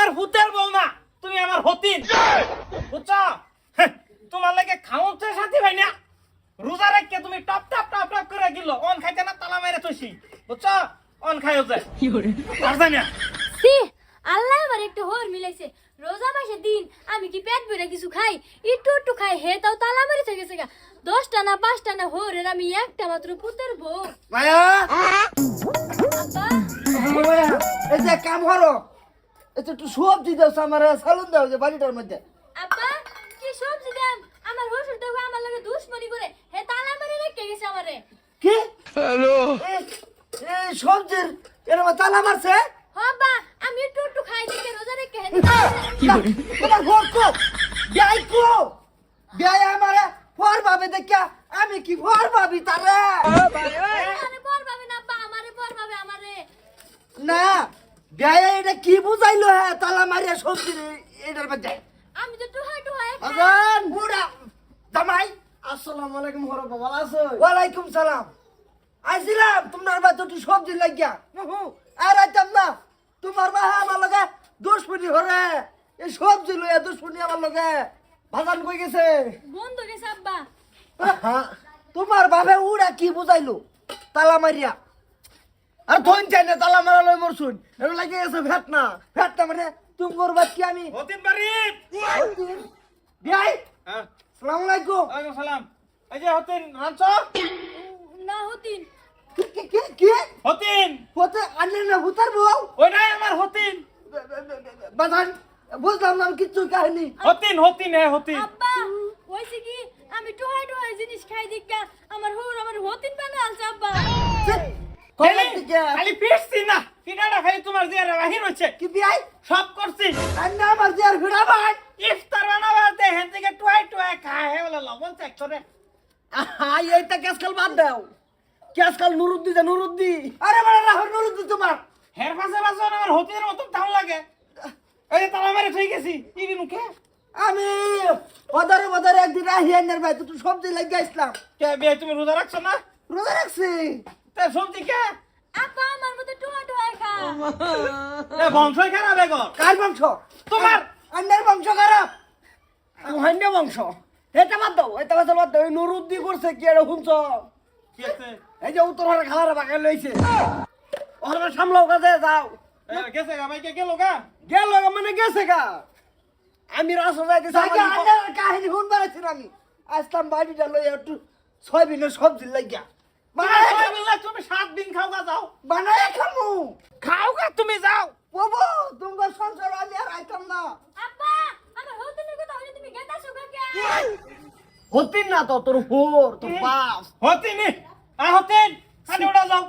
আমার হুতের বল না, তুমি আমার হতিন। বুঝছো? তোমার লাগে খাওয়াতে সাথী ভাই না, রোজা রেখে তুমি টপ টপ টপ টপ করে গিলো অন খাইতে না তালা মেরে থইছি। বুঝছো? অন খাইও যায় আর জানি না। সি আল্লাহ আমার একটা হোর মিলাইছে। রোজা মাসের দিন আমি কি পেট ভরে কিছু খাই, একটু একটু খাই, হে তাও তালা মারি থেকে গেছে গা। 10টা না 5টা না হোরের আমি একটা মাত্র পুতের বউ। মায়া আব্বা মায়া এই যে কাম করো, এটা একটু সবজি দাও আমার সালুন দাও যে বাড়িটার মধ্যে। আব্বা কি সবজি দেন? আমার হসুর দেখো আমার লাগে দুশ্মনী করে, হে তালা মারি রেখে গেছে আমারে। কি হ্যালো এই সবজির এরকম তালা মারছে? আব্বা আমি একটু একটু খাই দেখে রোজা রেখে হে তোমার ঘর কো বিয়াই কো বিয়াই আমারে ফর ভাবে দেখা আমি কি ফর ভাবি তারে আরে পর পাবে না আব্বা, আমারে পর পাবে আমারে। না বিয়াই এটা কি বুঝাইলো হ্যাঁ তালা মারিয়া সবজি এটার মধ্যে আমি তো টুহাই টুহাই খাই। আজান বুড়া জামাই আসসালামু আলাইকুম হর বাবা ভালো আছো? ওয়ালাইকুম সালাম। আইছিলাম তোমার বা তো সবজি লাগিয়া আর আইতাম না তোমার বা আমার লগে দুশ্মনী হরে এই সবজি লইয়া দুশ্মনী আমার লগে বাজান কই গেছে? বন্ধ গেছে আব্বা। তোমার বাবে উড়া কি বুঝাইলো তালা মারিয়া আর ধন চাই না তালা মারা লই মরছুন এর লাগে গেছে ভেটনা ভেটনা মানে তুমি করবা কি আমি হতিন বাড়ি। বিয়াই হ্যাঁ, আসসালামু আলাইকুম। ওয়ালাইকুম সালাম। এই যে হতিন রাঞ্চ, না হতিন কি হতিন পথে আনলে না ভূতার বউ ওইটাই আমার হতিন। বাজান বুঝলাম না আমি কিচ্ছু কাহিনী হতিন হতিন হ্যাঁ হতিন। আব্বা হইছে কি আমি টুহাই টুহাই জিনিস খাই দেখা আমার হুর আমার হতিন বানা আলছে আব্বা। খালি পিটছি না, পিটাটা খালি তোমার জিয়ারে বাহির হচ্ছে। কি বিয়াই সব করছি। আন্না আমার যে আর ভিড়া ভাই ইফতার বানাবাতে হেন থেকে টুয়াই টুয়াই খায় হে বলে লবণ চেক করে। আই এইটা ক্যাসকাল বাদ দাও ক্যাসকাল নুরুদ্দি যা নুরুদ্দি আরে বড় রাহুল নুরুদ্দি তোমার হের পাশে পাশে আমার হতিনের মতন ধান লাগে। এই যে তালা মেরে ঠিক গেছি ইনি নুকে আমি বদরে একদিন রাহি আন্নার ভাই তুই সবজি লাগিয়ে আসলাম কে বিয়ে তুমি রোজা রাখছো না? রোজা রাখছি তা সবজি কে আব্বা আমার মতো টুহাই টুহাই খা। এ বংশই খারাপ এগো। কার বংশ তোমার আন্নার বংশ খারাপ হান্ডে বংশ এটা বাদ দাও এটা বাদ দাও এই নুরুদ্দি করছে কি এটা শুনছ কি আছে? এই যে উত্তর হারে খালারে বাগান লইছে ওরা সামলাও কাজে যাও এ, গেছে গা ভাই কে গেল গা? গেল মানে গেছে গা আমি রাসো যাইতেছি কাহিনী শুনবার আছি আমি আসলাম বাড়িটা লই একটু সয়াবিনের সবজি লাগিয়া ছয় বেলা তুমি 7 দিন খাও গা যাও। বানায় খামু খাও গা তুমি যাও। বাবু তোমার সংসার আমি আর আইতাম না আব্বা আমার হতিনের কথা হইলে তুমি গেতা সুগা কে? হতিন না তো তোর হোর তোর বাপ হতিনি আ হতিন খালি ওটা যাও।